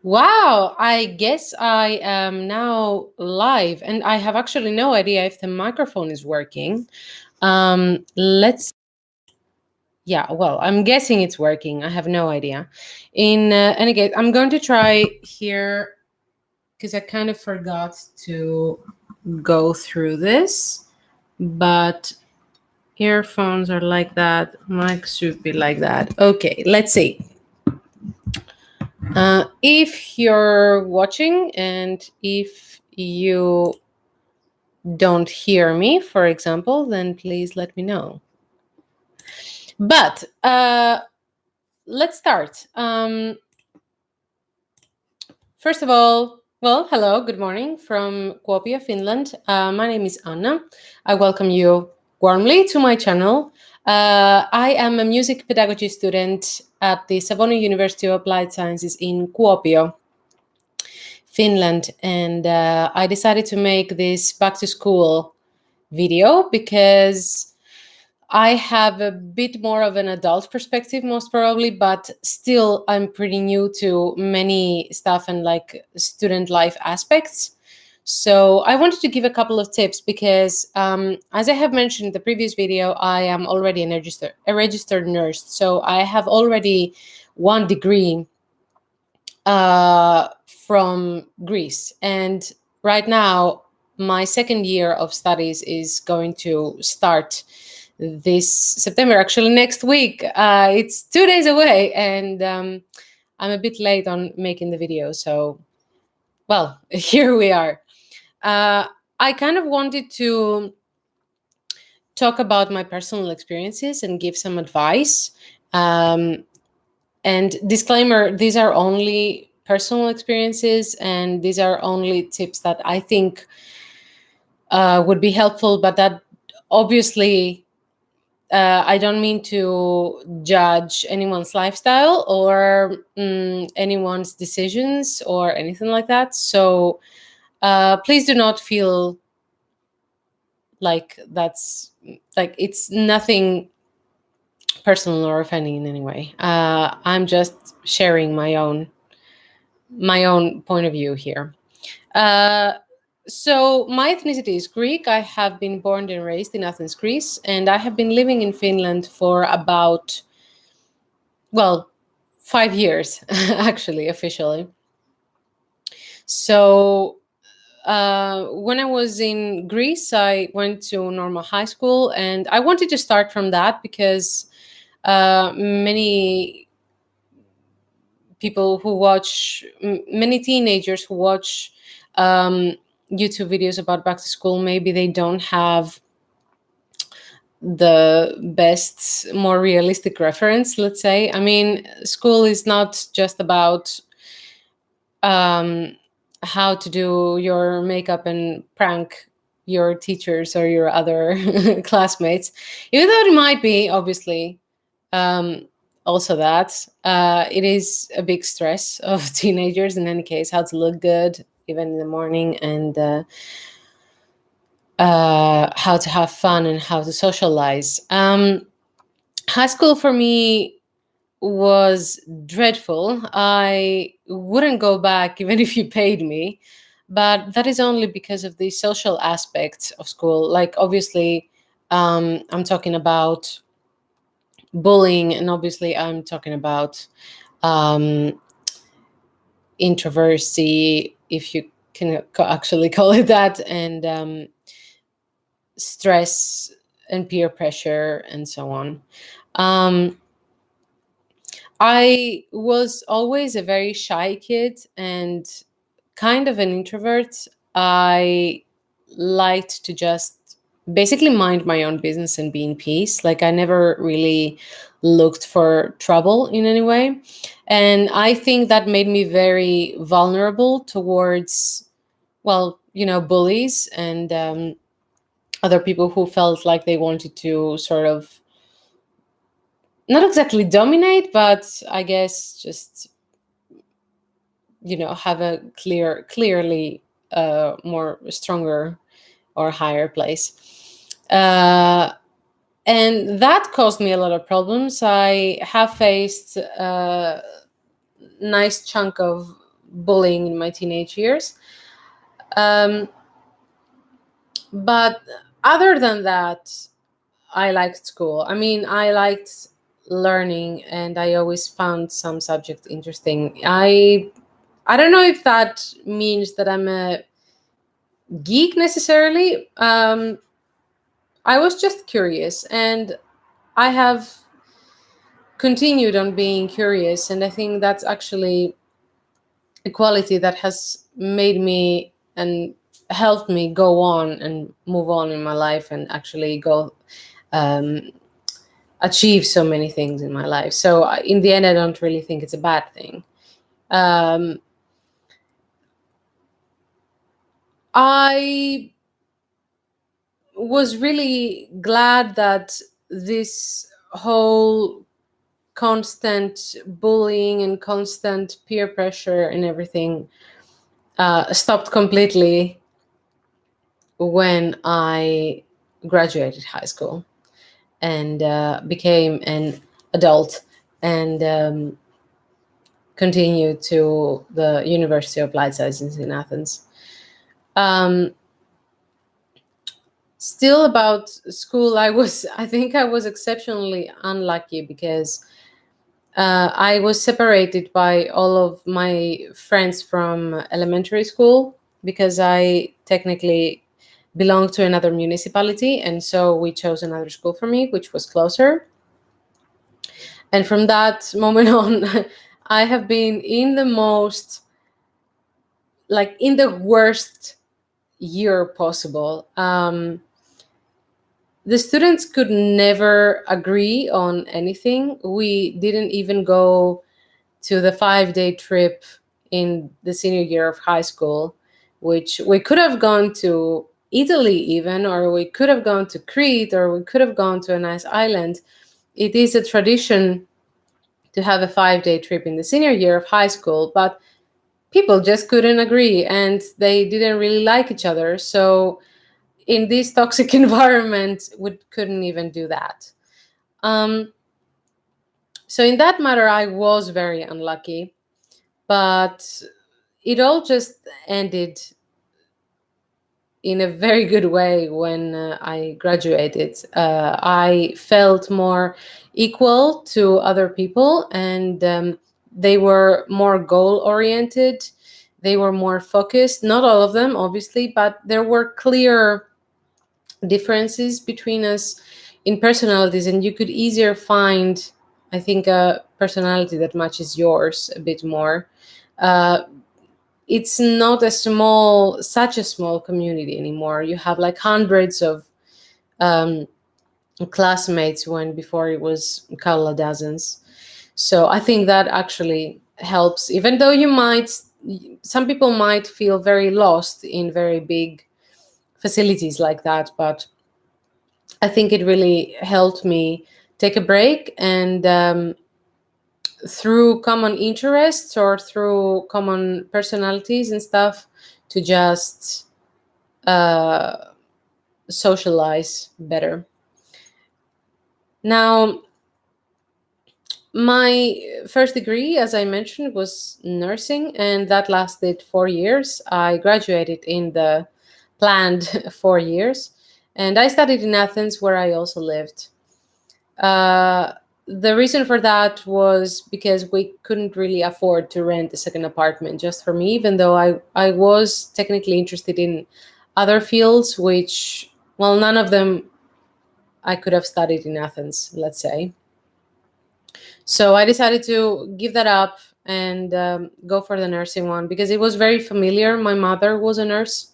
Wow, I guess I am now live, and I have actually no idea if the microphone is working. Let's, yeah, well, I'm guessing it's working. I have no idea. In any case, I'm going to try here because I kind of forgot to go through this, but earphones are like that, mic should be like that. Okay, let's see. If you're watching and if you don't hear me, for example, then please let me know. But let's start. First of all, well, hello, good morning from Kuopio, Finland. My name is Anna. I welcome you warmly to my channel. I am a music pedagogy student at the Savonia University of Applied Sciences in Kuopio, Finland, and I decided to make this back to school video because I have a bit more of an adult perspective, most probably, but still, I'm pretty new to many stuff and like student life aspects. So, I wanted to give a couple of tips because, as I have mentioned in the previous video, I am already a registered nurse. So, I have already one degree from Greece. And right now, my second year of studies is going to start this September, actually, next week. It's 2 days away, and I'm a bit late on making the video. So, well, here we are. Uh, I kind of wanted to talk about my personal experiences and give some advice. Um, And disclaimer, these are only personal experiences and these are only tips that I think would be helpful, but that obviously I don't mean to judge anyone's lifestyle or anyone's decisions or anything like that. So please do not feel like that's like it's nothing personal or offending in any way. I'm just sharing my own point of view here. Uh, so my ethnicity is Greek. I have been born and raised in Athens, Greece, and I have been living in Finland for about, well, 5 years, actually, officially. So when I was in Greece, I went to normal high school, and I wanted to start from that because many people who watch, many teenagers who watch um, YouTube videos about back to school, maybe they don't have the best, more realistic reference, let's say. I mean, school is not just about um, how to do your makeup and prank your teachers or your other classmates, even though it might be, obviously. Um, Also, that it is a big stress of teenagers in any case, how to look good even in the morning, and how to have fun and how to socialize. High school for me was dreadful. I wouldn't go back even if you paid me, but that is only because of the social aspects of school. Like, obviously, I'm talking about bullying, and obviously, I'm talking about um, introversy, if you can actually call it that, and stress and peer pressure and so on. Um, I was always a very shy kid and kind of an introvert. I liked to just basically mind my own business and be in peace. Like, I never really looked for trouble in any way. And I think that made me very vulnerable towards, well, bullies and other people who felt like they wanted to sort of not exactly dominate, but I guess just have a clearly more stronger or higher place, and that caused me a lot of problems. I have faced a nice chunk of bullying in my teenage years. Um, but other than that, I liked school. I mean, I liked learning, and I always found some subject interesting. I don't know if that means that I'm a geek necessarily. I was just curious, and I have continued on being curious, and I think that's actually a quality that has made me and helped me go on and move on in my life and actually go um, achieve so many things in my life. So in the end, I don't really think it's a bad thing. Um, I was really glad that this whole constant bullying and constant peer pressure and everything stopped completely when I graduated high school and became an adult and continued to the University of Applied Sciences in Athens. Um, Still about school, I think I was exceptionally unlucky because I was separated by all of my friends from elementary school because I technically belonged to another municipality, and so we chose another school for me, which was closer. And from that moment on, I have been in the most, like, in the worst year possible. The students could never agree on anything. We didn't even go to the 5 day trip in the senior year of high school, which we could have gone to Italy, even, or we could have gone to Crete, or we could have gone to a nice island. It is a tradition to have a 5 day trip in the senior year of high school, but people just couldn't agree and they didn't really like each other. So, in this toxic environment, we couldn't even do that. Um, so, in that matter, I was very unlucky, but it all just ended in a very good way when I graduated. I felt more equal to other people, and they were more goal oriented. They were more focused. Not all of them, obviously, but there were clear differences between us in personalities, and you could easier find, I think, a personality that matches yours a bit more. Uh, it's not such a small community anymore. You have like hundreds of um, classmates when before it was a couple of dozens. So I think that actually helps, even though some people might feel very lost in very big facilities like that. But I think it really helped me take a break and through common interests or through common personalities and stuff to just uh, socialize better. Now, my first degree, as I mentioned, was nursing, and that lasted 4 years. I graduated in the planned 4 years, and I studied in Athens, where I also lived. Uh, the reason for that was because we couldn't really afford to rent a second apartment just for me, even though I was technically interested in other fields, which, well, none of them I could have studied in Athens, let's say. So I decided to give that up and go for the nursing one because it was very familiar. My mother was a nurse.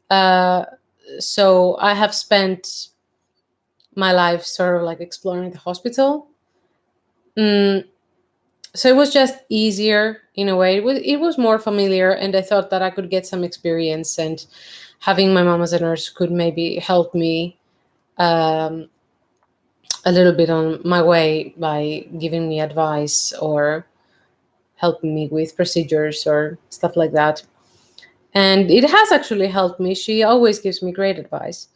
Uh, so I have spent my life sort of like exploring the hospital. Mm, so it was just easier in a way. It was more familiar, and I thought that I could get some experience, and having my mom as a nurse could maybe help me um, a little bit on my way by giving me advice or helping me with procedures or stuff like that. And it has actually helped me. She always gives me great advice.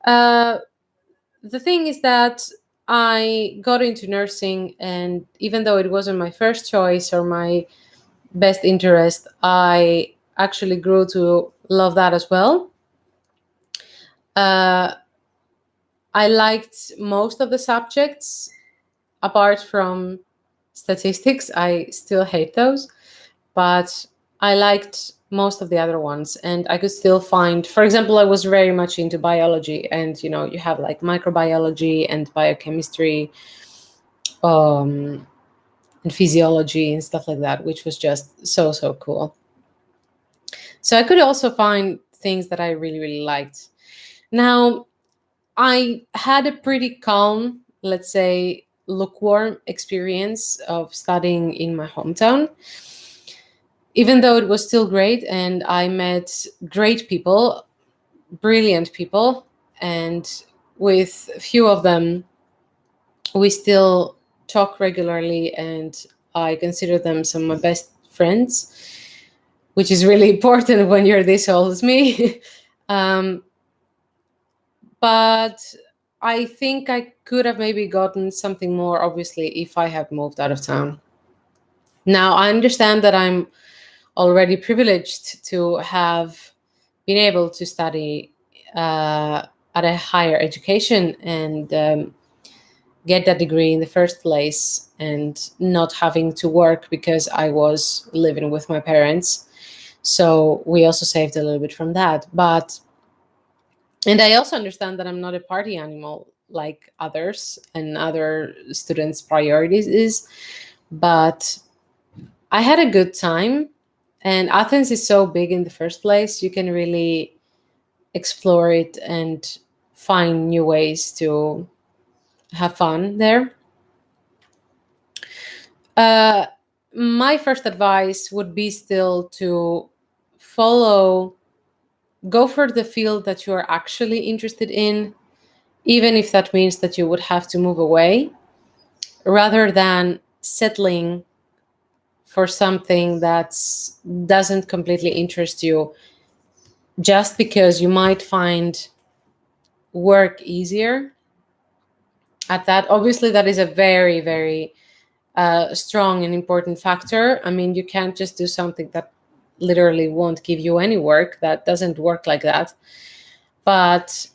Uh, the thing is that I got into nursing, and even though it wasn't my first choice or my best interest, I actually grew to love that as well. Uh, I liked most of the subjects apart from statistics. I still hate those, but I liked most of the other ones, and I could still find, for example, I was very much into biology, and you have like microbiology and biochemistry, um, and physiology and stuff like that, which was just so cool. So I could also find things that I really really liked. Now, I had a pretty calm, let's say, lukewarm experience of studying in my hometown, even though it was still great and I met great people, brilliant people, and with a few of them, we still talk regularly, and I consider them some of my best friends, which is really important when you're this old as me. um, but I think I could have maybe gotten something more, obviously, if I had moved out of town. Now, I understand that I'm already privileged to have been able to study at a higher education and get that degree in the first place, and not having to work because I was living with my parents. So we also saved a little bit from that. And I also understand that I'm not a party animal like others and other students' priorities is, but I had a good time. And Athens is so big in the first place, you can really explore it and find new ways to have fun there. Uh, my first advice would be still to follow, go for the field that you are actually interested in, even if that means that you would have to move away, rather than settling for something that doesn't completely interest you just because you might find work easier at that. Obviously, that is a very, very strong and important factor. I mean, you can't just do something that literally won't give you any work. That doesn't work like that. But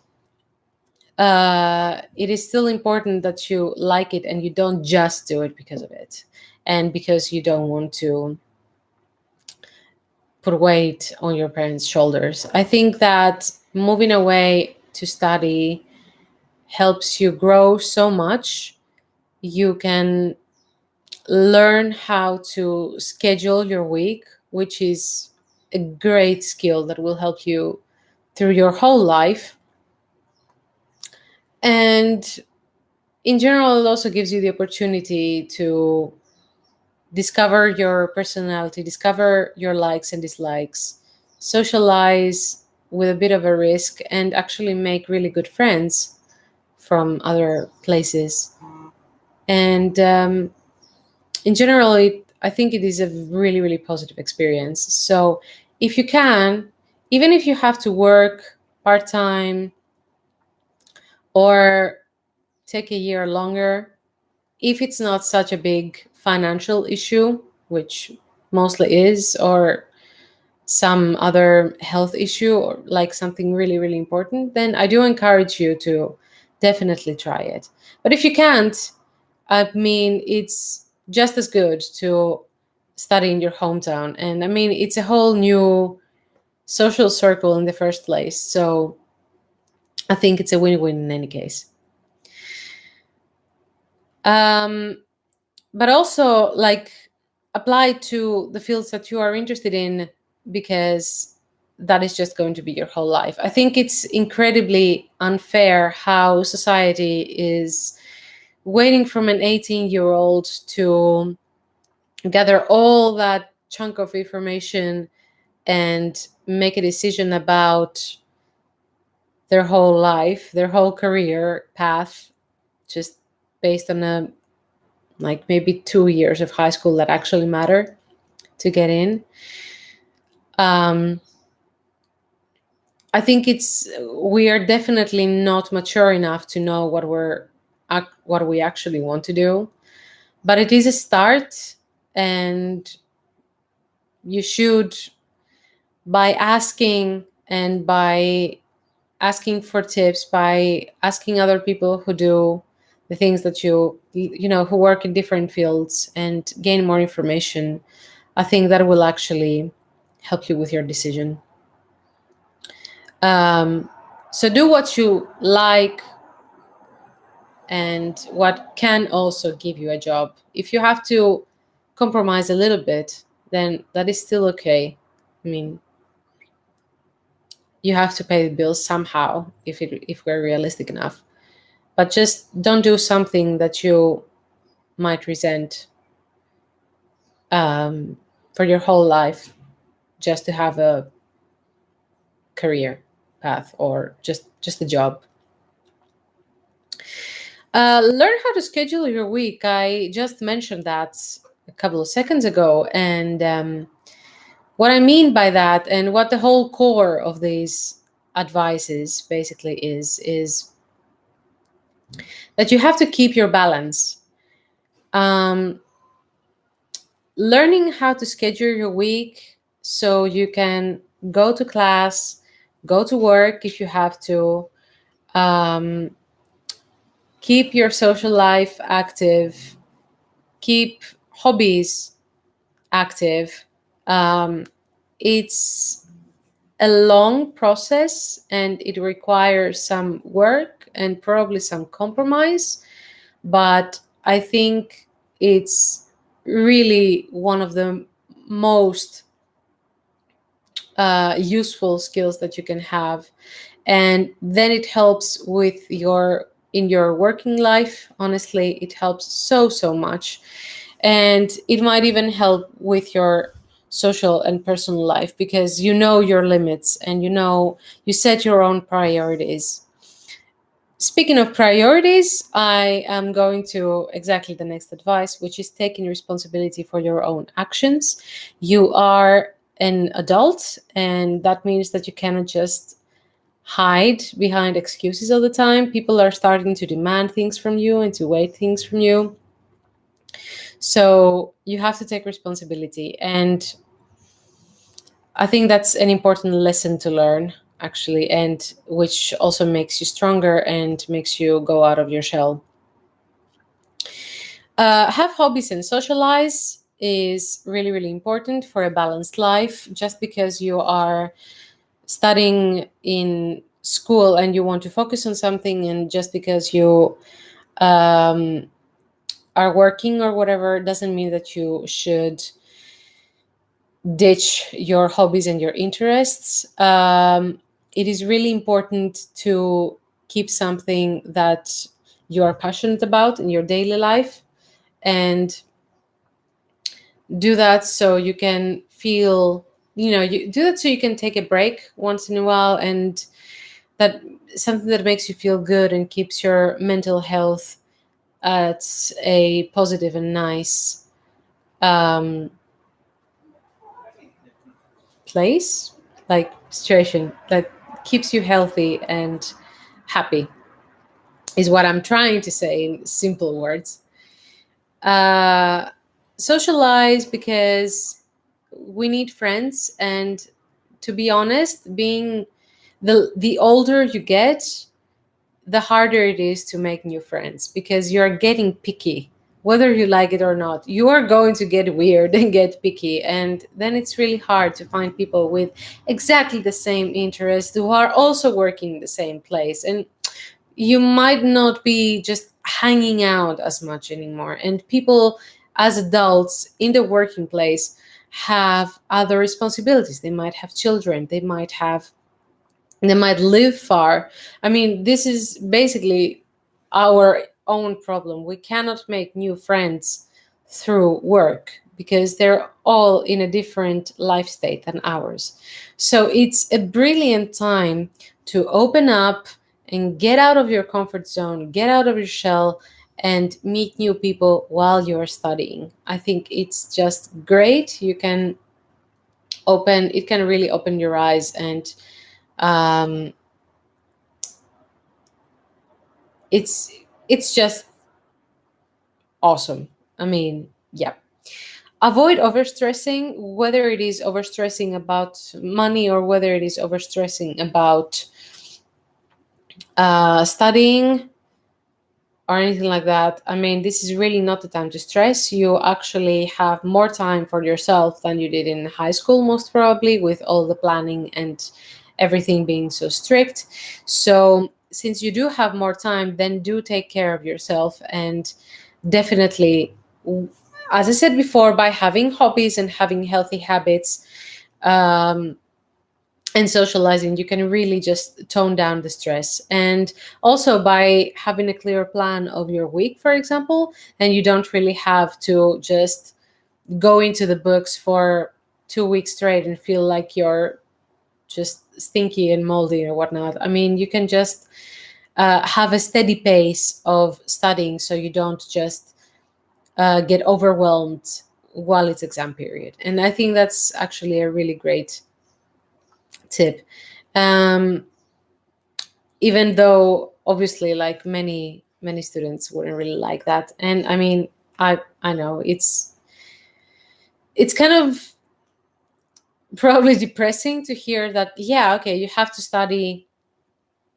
it is still important that you like it and you don't just do it because of it and because you don't want to put weight on your parents' shoulders. I think that moving away to study helps you grow so much. You can learn how to schedule your week, which is a great skill that will help you through your whole life. And in general, it also gives you the opportunity to discover your personality, discover your likes and dislikes, socialize with a bit of a risk, and actually make really good friends from other places. And in general, I think it is a really, really positive experience. So if you can, even if you have to work part time or take a year longer, if it's not such a big financial issue, which mostly is, or some other health issue, or like something really, really important, then I do encourage you to definitely try it. But if you can't, I mean, it's just as good to study in your hometown. And I mean, it's a whole new social circle in the first place. So I think it's a win win in any case. Um, but also, like, apply to the fields that you are interested in, because that is just going to be your whole life. I think it's incredibly unfair how society is waiting from an 18-year-old to gather all that chunk of information and make a decision about their whole life, their whole career path, just based on a like maybe 2 years of high school that actually matter to get in. Um, I think we are definitely not mature enough to know what we actually want to do, but it is a start, and you should, by asking and by asking for tips, by asking other people who do the things that who work in different fields and gain more information, I think that will actually help you with your decision. um, so do what you like and what can also give you a job. If you have to compromise a little bit, then that is still okay. I mean, you have to pay the bills somehow, if we're realistic enough. But just don't do something that you might resent um, for your whole life, just to have a career path or just a job. Learn how to schedule your week. I just mentioned that a couple of seconds ago, and what I mean by that, and what the whole core of these advices basically is that you have to keep your balance. Um, Learning how to schedule your week so you can go to class, go to work if you have to, um, keep your social life active, keep hobbies active. Um, it's a long process and it requires some work and probably some compromise, but I think it's really one of the most useful skills that you can have. And then it helps with your in your working life. Honestly, it helps so much, and it might even help with your social and personal life, because you know your limits and you set your own priorities. Speaking of priorities, I am going to exactly the next advice, which is taking responsibility for your own actions. You are an adult, and that means that you cannot just hide behind excuses all the time. People are starting to demand things from you and to wait things from you. So you have to take responsibility. And I think that's an important lesson to learn, actually, and which also makes you stronger and makes you go out of your shell. Have hobbies and socialize is really, really important for a balanced life. Just because you are studying in school and you want to focus on something, and just because you um, are working or whatever, doesn't mean that you should ditch your hobbies and your interests. It is really important to keep something that you are passionate about in your daily life, and do that so you can feel, you do that so you can take a break once in a while, and that something that makes you feel good and keeps your mental health at a positive and nice um, place, like situation that keeps you healthy and happy, is what I'm trying to say in simple words. uh, Socialize because we need friends, and to be honest, being the older you get, the harder it is to make new friends, because you're getting picky. Whether you like it or not, you are going to get weird and get picky, and then it's really hard to find people with exactly the same interests who are also working in the same place. And you might not be just hanging out as much anymore. And people, as adults in the working place, have other responsibilities. They might have children, they might live far. I mean, this is basically our own problem. We cannot make new friends through work because they're all in a different life state than ours. So it's a brilliant time to open up and get out of your comfort zone, get out of your shell, and meet new people while you're studying. I think it's just great. It can really open your eyes, and um, it's it's just awesome. I mean, yeah. avoid overstressing, whether it is overstressing about money or whether it is overstressing about studying or anything like that. I mean, this is really not the time to stress. You actually have more time for yourself than you did in high school, most probably, with all the planning and everything being so strict. So, since you do have more time, then do take care of yourself. And definitely, as I said before, by having hobbies and having healthy habits, um, and socializing, you can really just tone down the stress. And also by having a clear plan of your week, for example, and you don't really have to just go into the books for 2 weeks straight and feel like you're just stinky and moldy or whatnot. I mean, you can just have a steady pace of studying so you don't just get overwhelmed while it's exam period. And I think that's actually a really great tip. Um, Even though obviously like many students wouldn't really like that. And I mean, I know it's kind of probably depressing to hear that, yeah, okay, you have to study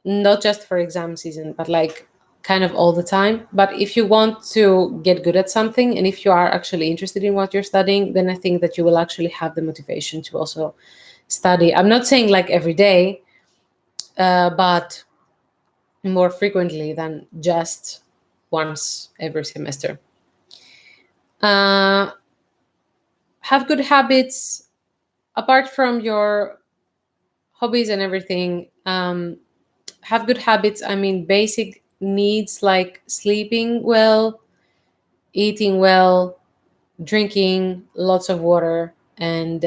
not just for exam season, but like kind of all the time. But if you want to get good at something and if you are actually interested in what you're studying, then I think that you will actually have the motivation to also study. I'm not saying like every day, but more frequently than just once every semester. Uh, have good habits apart from your hobbies and everything. Have good habits. I mean, basic needs like sleeping well, eating well, drinking lots of water, and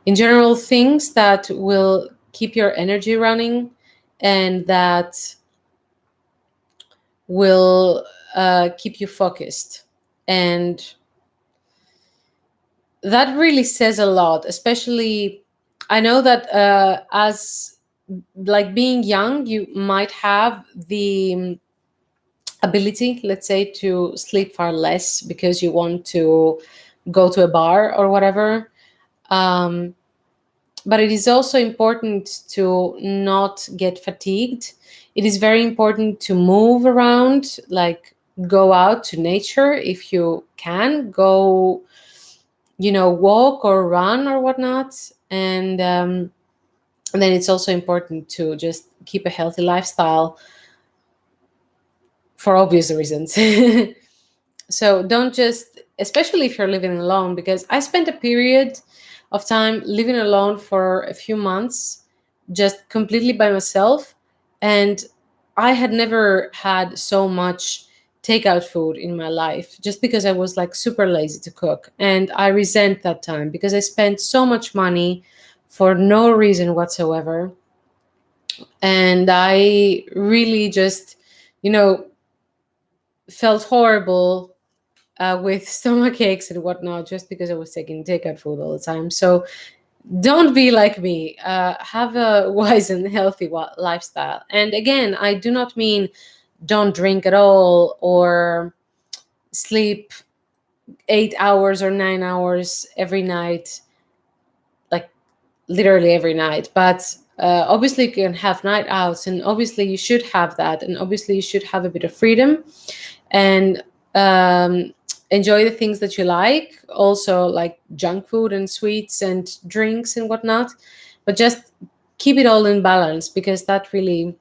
in general, things that will keep your energy running and that will keep you focused. And that really says a lot, especially I know that as like being young, you might have the ability, let's say, to sleep far less because you want to go to a bar or whatever. Um, but it is also important to not get fatigued. It is very important to move around, like go out to nature if you can, go, walk or run or whatnot. And then it's also important to just keep a healthy lifestyle for obvious reasons. So don't just, especially if you're living alone, because I spent a period of time living alone for a few months, just completely by myself. And I had never had so much takeout food in my life just because I was like super lazy to cook. And I resent that time because I spent so much money for no reason whatsoever. And I really just, you know, felt horrible with stomach aches and whatnot just because I was taking takeout food all the time. So don't be like me. Have a wise and healthy lifestyle. And again, I do not mean don't drink at all or sleep 8 hours or 9 hours every night, like literally every night. But obviously, you can have night outs, and obviously, you should have that. And obviously, you should have a bit of freedom and enjoy the things that you like, also like junk food and sweets and drinks and whatnot. But just keep it all in balance because that really,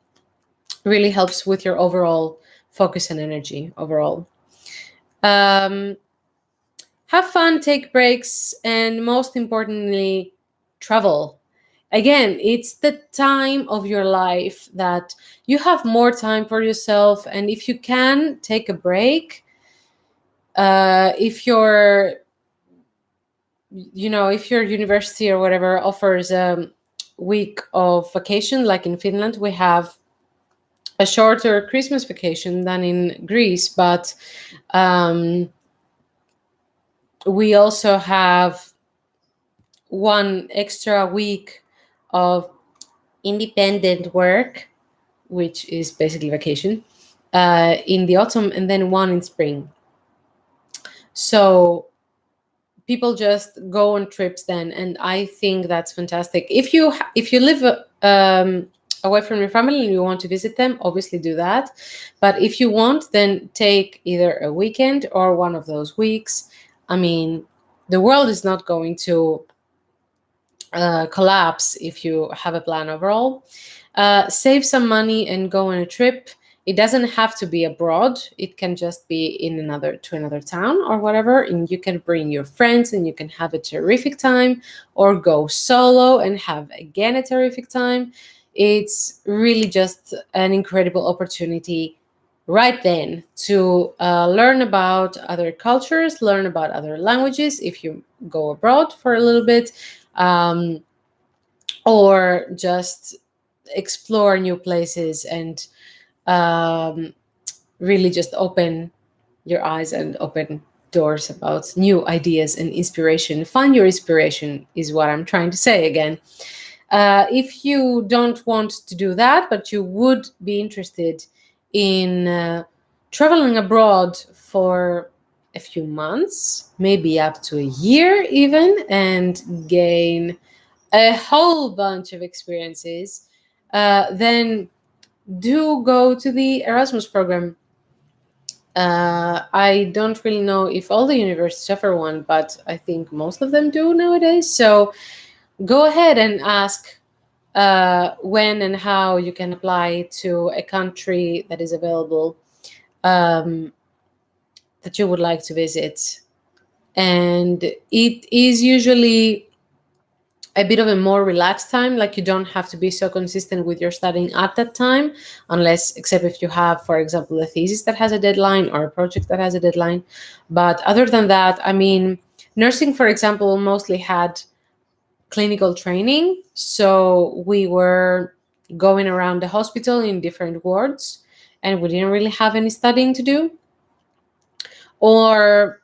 really helps with your overall focus and energy overall. Um, have fun, take breaks, and most importantly, travel. Again, it's the time of your life that you have more time for yourself. And if you can take a break, if if your university or whatever offers a week of vacation, like in Finland, we have a shorter Christmas vacation than in Greece, but um, we also have one extra week of independent work, which is basically vacation, in the autumn, and then one in spring. So people just go on trips then, and I think that's fantastic. If you live away from your family and you want to visit them, obviously do that. But if you want, then take either a weekend or one of those weeks. I mean, the world is not going to collapse if you have a plan overall. Save some money and go on a trip. It doesn't have to be abroad. It can just be in another town or whatever, and you can bring your friends and you can have a terrific time, or go solo and have again a terrific time. It's really just an incredible opportunity right then to learn about other cultures, learn about other languages if you go abroad for a little bit, um, or just explore new places and um, really just open your eyes and open doors about new ideas and inspiration. Find your inspiration, is what I'm trying to say again. If you don't want to do that, but you would be interested in traveling abroad for a few months, maybe up to a year even, and gain a whole bunch of experiences, then do go to the Erasmus program. I don't really know if all the universities offer one, but I think most of them do nowadays. So go ahead and ask when and how you can apply to a country that is available, um, that you would like to visit. And it is usually a bit of a more relaxed time. Like, you don't have to be so consistent with your studying at that time, unless, except if you have, for example, a thesis that has a deadline or a project that has a deadline. But other than that, I mean, nursing, for example, mostly had clinical training. So we were going around the hospital in different wards, and we didn't really have any studying to do. Or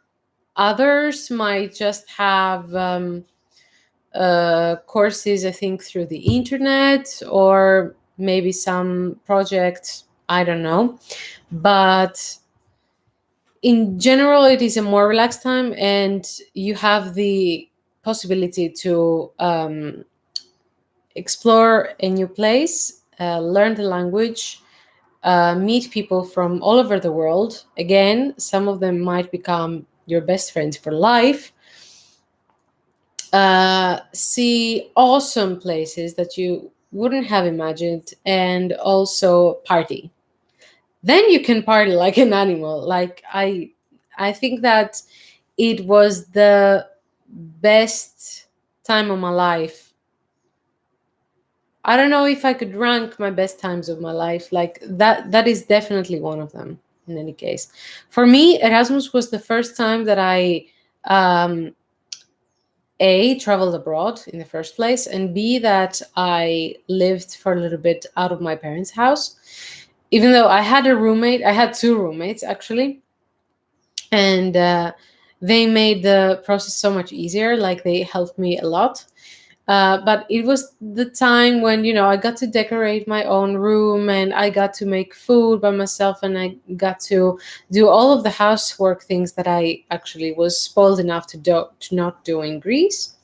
others might just have courses, I think, through the internet, or maybe some project, I don't know. But in general, it is a more relaxed time, and you have the possibility to explore a new place, learn the language, meet people from all over the world. Again, some of them might become your best friends for life. See awesome places that you wouldn't have imagined, and also party. Then you can party like an animal. Like, I think that it was the best time of my life. I don't know if I could rank my best times of my life. Like, that is definitely one of them. In any case, for me, Erasmus was the first time that I um, A, traveled abroad in the first place, and B, that I lived for a little bit out of my parents' house. Even though I had a roommate, I had two roommates actually, and they made the process so much easier. Like, they helped me a lot. But it was the time when, I got to decorate my own room, and I got to make food by myself, and I got to do all of the housework things that I actually was spoiled enough to not do in Greece.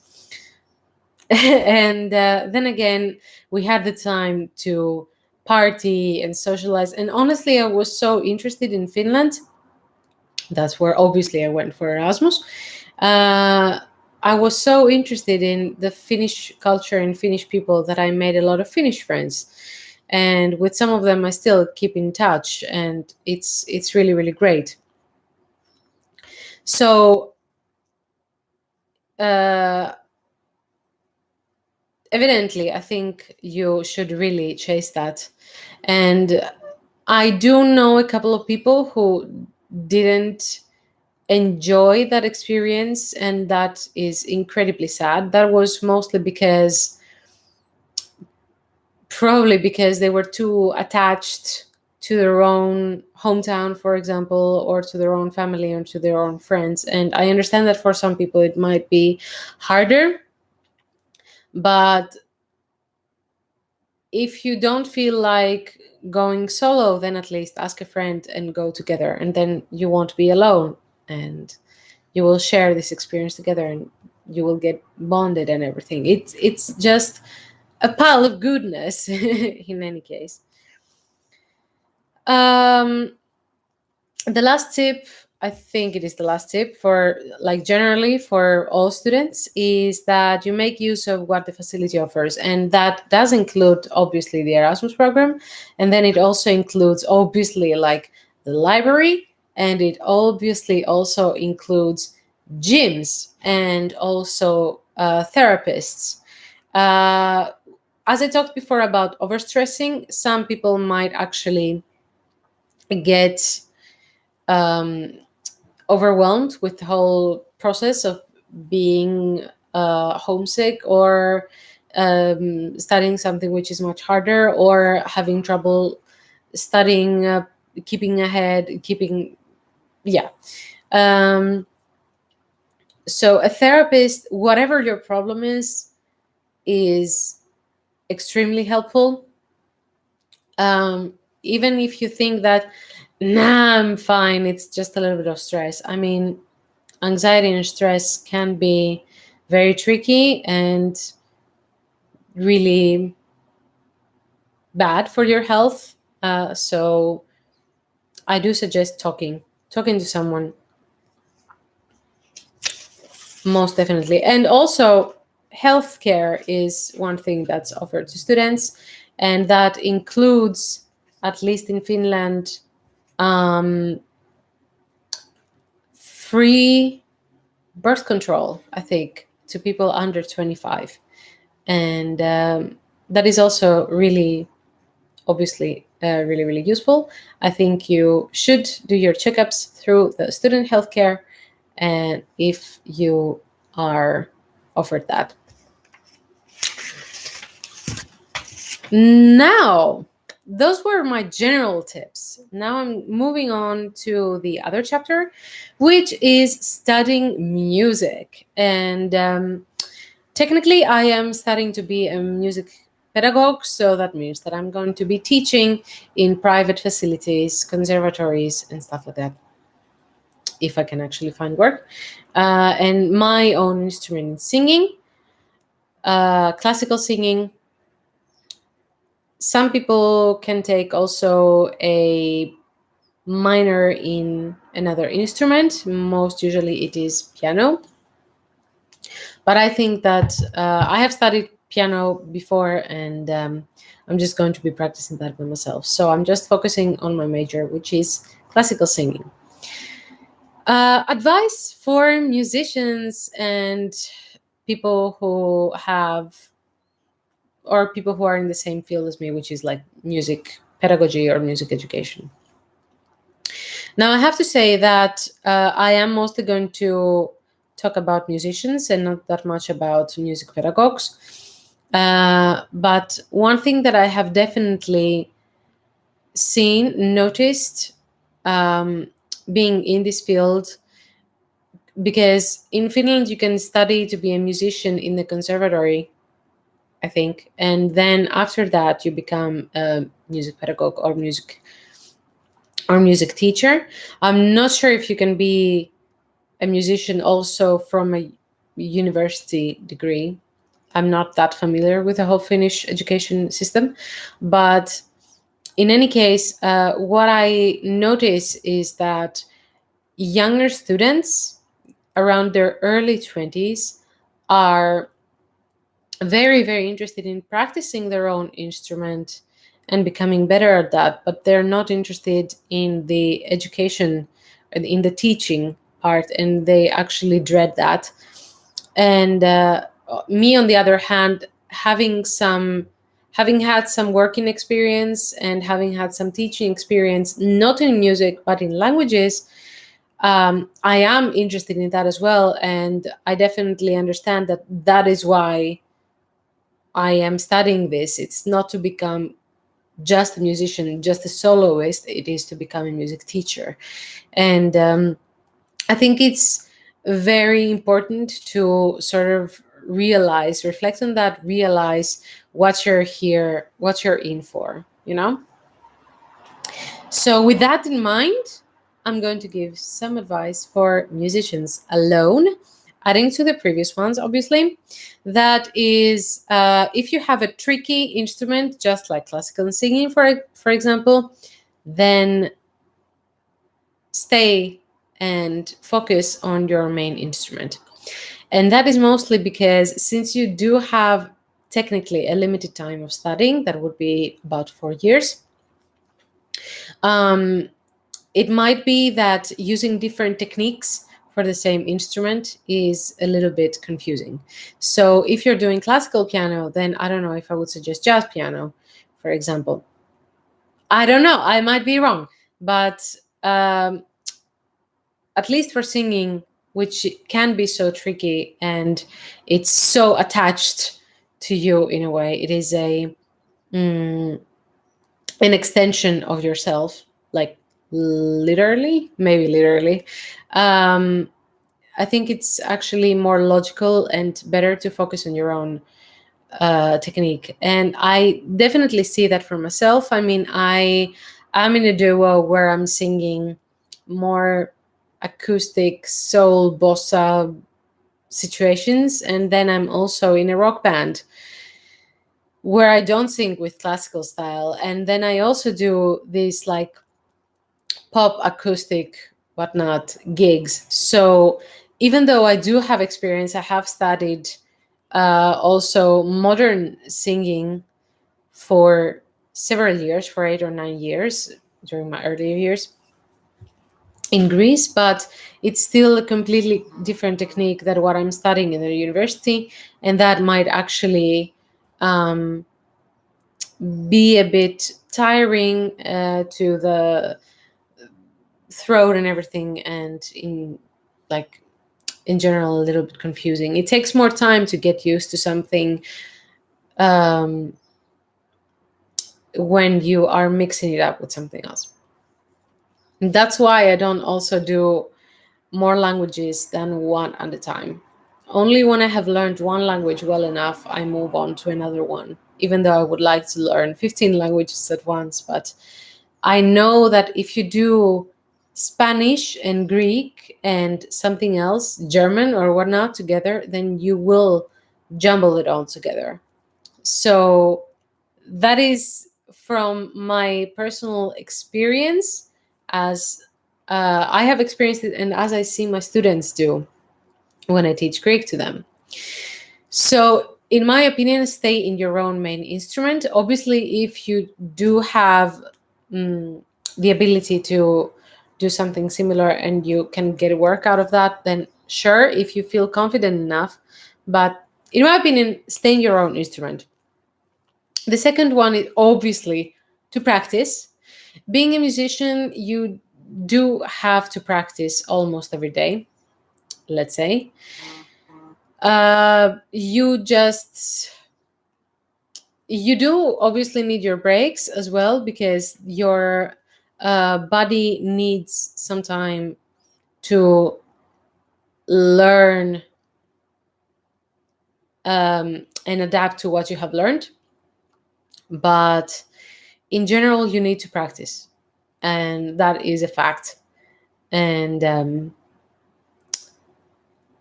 And then again, we had the time to party and socialize. And honestly, I was so interested in Finland. That's where obviously I went for Erasmus. Uh, I was so interested in the Finnish culture and Finnish people that I made a lot of Finnish friends. And with some of them, I still keep in touch, and it's really, really great. So uh, evidently, I think you should really chase that. And I do know a couple of people who didn't enjoy that experience, and that is incredibly sad. That was mostly because, probably because they were too attached to their own hometown, for example, or to their own family or to their own friends. And I understand that for some people it might be harder, but if you don't feel like going solo, then at least ask a friend and go together, and then you won't be alone, and you will share this experience together, and you will get bonded and everything. It's just a pile of goodness in any case. um the last tip, I think it is the last tip for, like, generally for all students, is that you make use of what the facility offers, and that does include obviously the Erasmus program, and then it also includes obviously like the library, and it obviously also includes gyms and also therapists. uh, as I talked before about overstressing, some people might actually get um, overwhelmed with the whole process of being homesick, or studying something which is much harder, or having trouble studying, keeping ahead, keeping, yeah. um, so a therapist, whatever your problem is extremely helpful. um, Even if you think that, nah, I'm fine, it's just a little bit of stress. I mean, anxiety and stress can be very tricky and really bad for your health. So I do suggest talking to someone, most definitely. And also, healthcare is one thing that's offered to students, and that includes, at least in Finland, um, free birth control, I think, to people under 25. And that is also really, obviously, really, really useful. I think you should do your checkups through the student healthcare, and if you are offered that. Now, those were my general tips. Now I'm moving on to the other chapter, which is studying music. And technically, I am studying to be a music pedagogue, so that means that I'm going to be teaching in private facilities, conservatories, and stuff like that, if I can actually find work. And my own instrument is singing, classical singing. Some people can take also a minor in another instrument. Most usually it is piano. But I think that I have studied piano before, and I'm just going to be practicing that by myself. So I'm just focusing on my major, which is classical singing. Advice for musicians and people who have, or people who are in the same field as me, which is like music pedagogy or music education. Now, I have to say that I am mostly going to talk about musicians and not that much about music pedagogues. But one thing that I have definitely seen, noticed, um, being in this field, because in Finland you can study to be a musician in the conservatory, I think, and then after that you become a music pedagogue or music teacher. I'm not sure if you can be a musician also from a university degree. I'm not that familiar with the whole Finnish education system, but in any case, what I notice is that younger students around their early 20s are very, very interested in practicing their own instrument and becoming better at that, but they're not interested in the education and in the teaching part, and they actually dread that. And me, on the other hand, having had some working experience and having had some teaching experience, not in music but in languages, I am interested in that as well, and I definitely understand that that is why I am studying this. It's not to become just a musician, just a soloist. It is to become a music teacher. And I think it's very important to sort of realize, reflect on that, realize what you're here, what you're in for, you know? So, with that in mind, I'm going to give some advice for musicians alone, adding to the previous ones, obviously. That is, if you have a tricky instrument, just like classical singing, for example, then stay and focus on your main instrument. And that is mostly because since you do have technically a limited time of studying, that would be about 4 years, um, it might be that using different techniques for the same instrument is a little bit confusing. So if you're doing classical piano, then I don't know if I would suggest jazz piano, for example. I don't know, I might be wrong, but at least for singing, which can be so tricky and it's so attached to you in a way, it is mm, an extension of yourself, like literally, maybe literally. Um, I think it's actually more logical and better to focus on your own technique. And I definitely see that for myself. I mean, I'm in a duo where I'm singing more acoustic soul bossa situations, and then I'm also in a rock band where I don't sing with classical style, and then I also do these like pop acoustic whatnot gigs. So even though I do have experience, I have studied also modern singing for several years, for 8 or 9 years during my earlier years in Greece, but it's still a completely different technique than what I'm studying in the university, and that might actually um, be a bit tiring to the throat and everything, and in like in general a little bit confusing. It takes more time to get used to something um, when you are mixing it up with something else. That's why I don't also do more languages than one at a time. Only when I have learned one language well enough, I move on to another one, even though I would like to learn 15 languages at once. But I know that if you do Spanish and Greek and something else, German or whatnot together, then you will jumble it all together. So that is from my personal experience, as I have experienced it and as I see my students do when I teach Greek to them. So, in my opinion, stay in your own main instrument. Obviously, if you do have mm, the ability to do something similar and you can get work out of that, then sure, if you feel confident enough. But in my opinion, stay in your own instrument. The second one is obviously to practice. Being a musician, you do have to practice almost every day, let's say. You do obviously need your breaks as well, because your body needs some time to learn and adapt to what you have learned. But in general, you need to practice, and that is a fact. And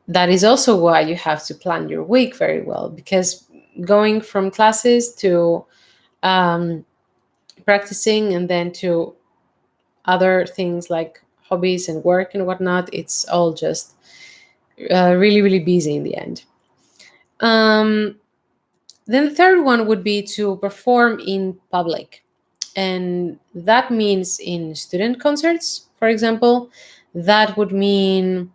that is also why you have to plan your week very well, because going from classes to um, practicing and then to other things like hobbies and work and whatnot, it's all just really, really busy in the end. Um, then the third one would be to perform in public. And that means in student concerts, for example. That would mean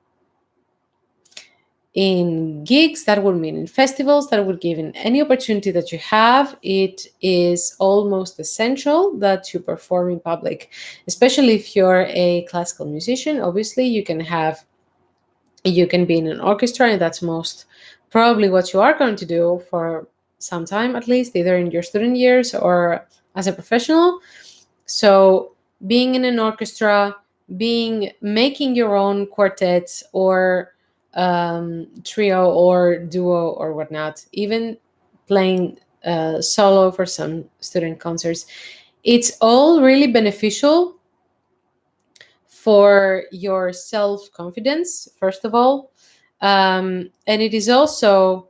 in gigs, that would mean in festivals, that would give in any opportunity that you have. It is almost essential that you perform in public, especially if you're a classical musician. Obviously, you can be in an orchestra, and that's most probably what you are going to do for some time, at least either in your student years or as a professional. So being in an orchestra, being making your own quartet or trio or duo or whatnot, even playing solo for some student concerts, it's all really beneficial for your self confidence, first of all. And it is also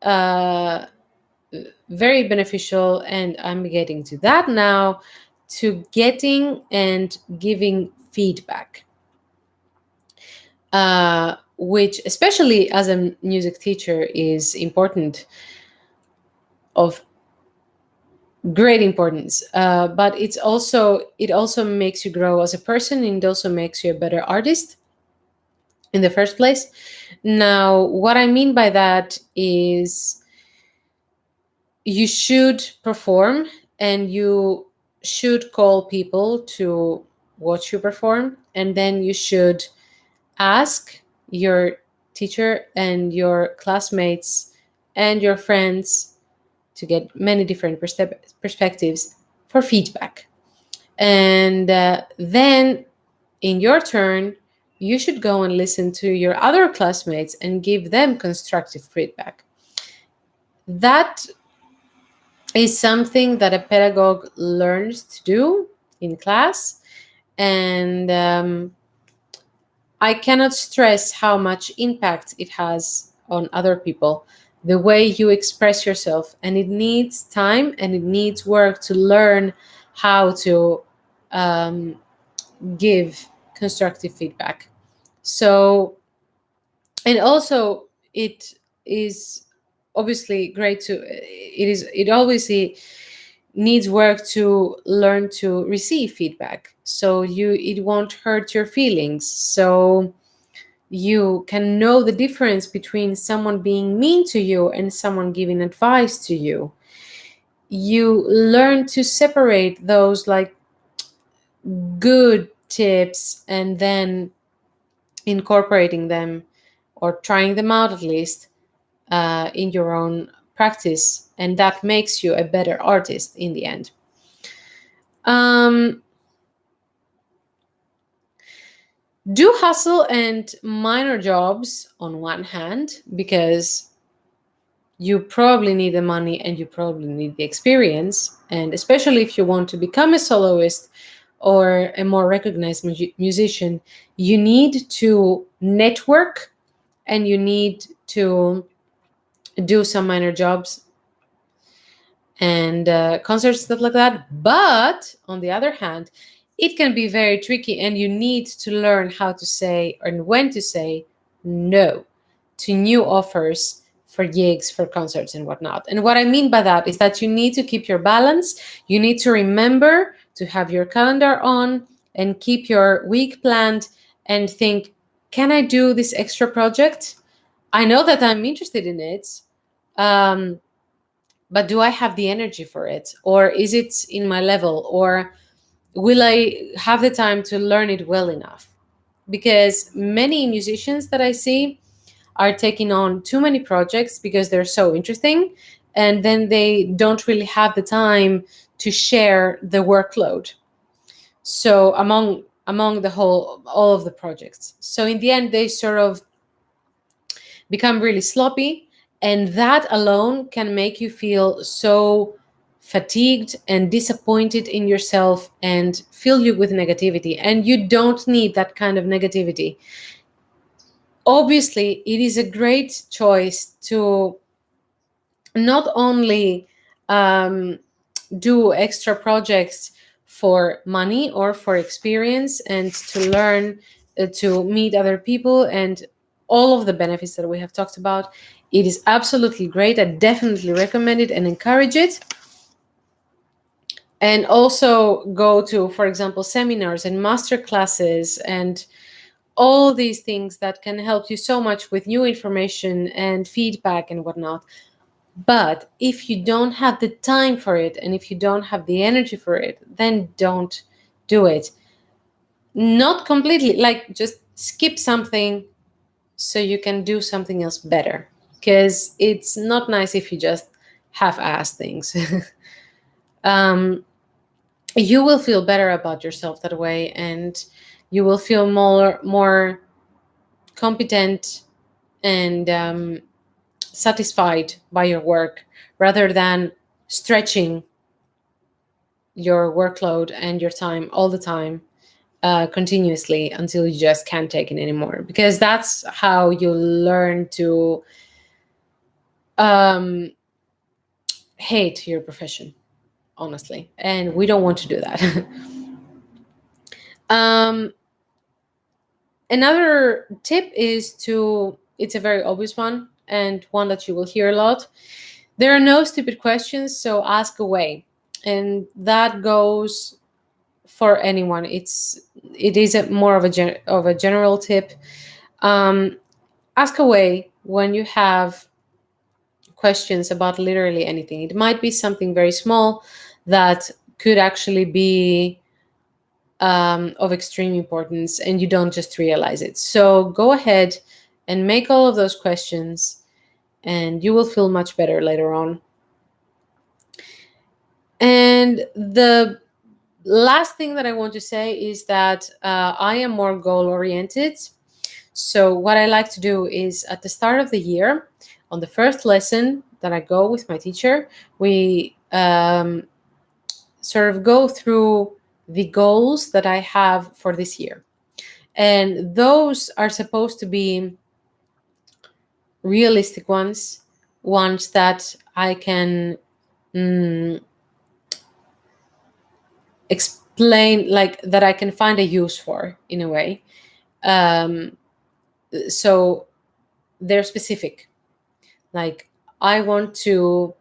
uh, very beneficial, and I'm getting to that now, to getting and giving feedback, which, especially as a music teacher, is important, of great importance. But it also makes you grow as a person, and it also makes you a better artist in the first place. Now, what I mean by that is you should perform, and you should call people to watch you perform, and then you should ask your teacher and your classmates and your friends to get many different perspectives for feedback. And then, in your turn, you should go and listen to your other classmates and give them constructive feedback. That is something that a pedagogue learns to do in class. And I cannot stress how much impact it has on other people, the way you express yourself. And it needs time and it needs work to learn how to um, give constructive feedback. So, and also, it is obviously great to, it obviously needs work to learn to receive feedback, so it won't hurt your feelings, so you can know the difference between someone being mean to you and someone giving advice to you. You learn to separate those, like, good tips, and then incorporating them, or trying them out at least, in your own practice, and that makes you a better artist in the end. um, do hustle and minor jobs on one hand, because you probably need the money and you probably need the experience, and especially if you want to become a soloist or a more recognized musician, you need to network, and you need to do some minor jobs and concerts, stuff like that. But on the other hand, it can be very tricky, and you need to learn how to say, and when to say no to new offers for gigs, for concerts, and whatnot. And what I mean by that is that you need to keep your balance. You need to remember to have your calendar on and keep your week planned, and think, can I do this extra project? I know that I'm interested in it. Um, but do I have the energy for it? Or is it in my level? Or will I have the time to learn it well enough? Because many musicians that I see are taking on too many projects because they're so interesting, and then they don't really have the time to share the workload. So among the whole all of the projects. So in the end, they sort of become really sloppy, and that alone can make you feel so fatigued and disappointed in yourself and fill you with negativity, and you don't need that kind of negativity. Obviously, it is a great choice to not only um, do extra projects for money or for experience, and to learn, to meet other people, and all of the benefits that we have talked about. It is absolutely great. I definitely recommend it and encourage it. And also go to, for example, seminars and master classes and all these things that can help you so much with new information and feedback and whatnot. But if you don't have the time for it, and if you don't have the energy for it, then don't do it. Not completely, like, just skip something so you can do something else better. Because it's not nice if you just half-ass things. um, you will feel better about yourself that way, and you will feel more competent and satisfied by your work, rather than stretching your workload and your time all the time, continuously until you just can't take it anymore, because that's how you learn to um, hate your profession, honestly. And we don't want to do that. um, Another tip is to, it's a very obvious one and one that you will hear a lot. There are no stupid questions, so ask away. And that goes for anyone. It is a more of of a general tip. Um, Ask away when you have questions about literally anything. It might be something very small that could actually be of extreme importance, and you don't just realize it. So go ahead and make all of those questions, and you will feel much better later on. And the last thing that I want to say is that I am more goal oriented. So, what I like to do is at the start of the year, on the first lesson that I go with my teacher, we sort of go through the goals that I have for this year. And those are supposed to be realistic ones, ones that I can mm, explain, like that I can find a use for in a way. Um, so they're specific. Like, I want to,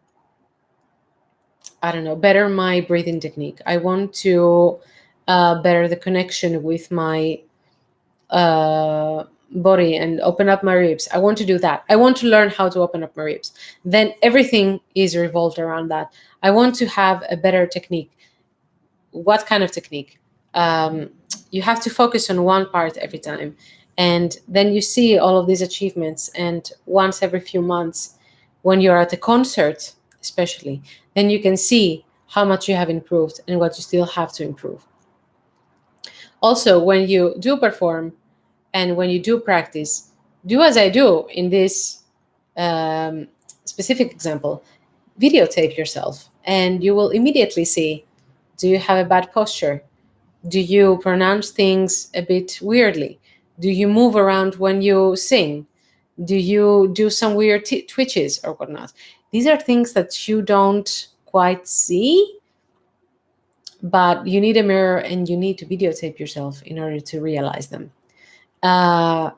I don't know, better my breathing technique. I want to better the connection with my body and open up my ribs. I want to do that. I want to learn how to open up my ribs. Then everything is revolved around that. I want to have a better technique. What kind of technique? Um, you have to focus on one part every time. And then you see all of these achievements. And once every few months, when you're at a concert, especially, then you can see how much you have improved and what you still have to improve. Also, when you do perform and when you do practice, do as I do in this um, specific example, videotape yourself, and you will immediately see, do you have a bad posture? Do you pronounce things a bit weirdly? Do you move around when you sing? Do you do some weird twitches or whatnot? These are things that you don't quite see, but you need a mirror and you need to videotape yourself in order to realize them. Uh,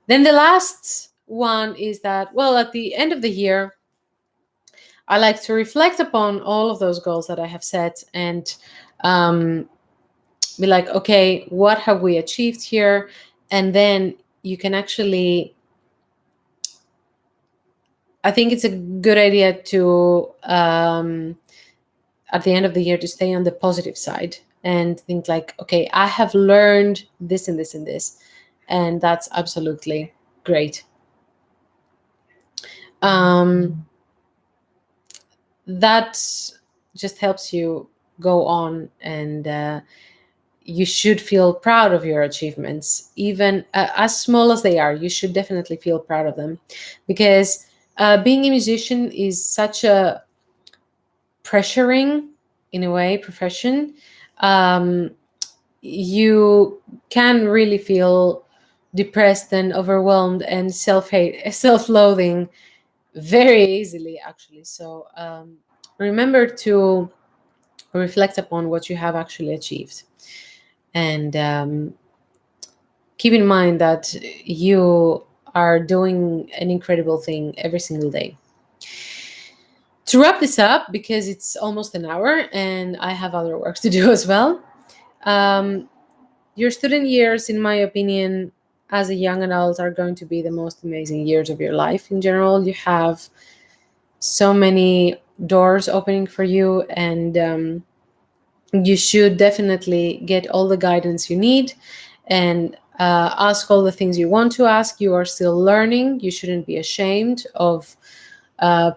then the last one is that, well, at the end of the year, I like to reflect upon all of those goals that I have set and um, be like, okay, what have we achieved here? And then you can actually, I think it's a good idea to, at the end of the year, to stay on the positive side and think like, okay, I have learned this and this and this. And that's absolutely great. That just helps you go on, and you should feel proud of your achievements, even as small as they are. You should definitely feel proud of them, because being a musician is such a pressuring, in a way, profession. um, you can really feel depressed and overwhelmed and self-hate, self-loathing very easily, actually. So remember to reflect upon what you have actually achieved, and keep in mind that you are doing an incredible thing every single day. To wrap this up, because it's almost an hour and I have other work to do as well, um, your student years, in my opinion, as a young adult, are going to be the most amazing years of your life in general. You have so many doors opening for you, and you should definitely get all the guidance you need and ask all the things you want to ask. You are still learning. You shouldn't be ashamed of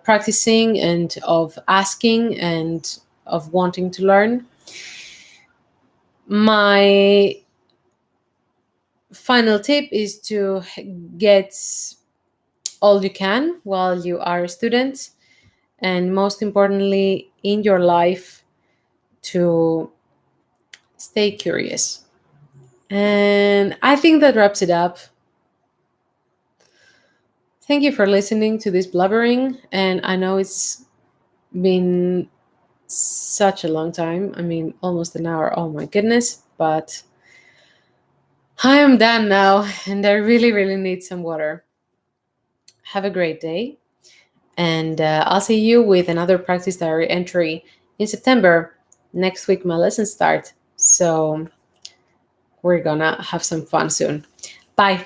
practicing and of asking and of wanting to learn. My final tip is to get all you can while you are a student, and most importantly, in your life, to stay curious. And I think that wraps it up. Thank you for listening to this blubbering. And I know it's been such a long time. I mean, almost an hour. Oh my goodness. But I am done now, and I really, really need some water. Have a great day. And I'll see you with another practice diary entry in September. Next week, my lessons start. So we're gonna have some fun soon. Bye.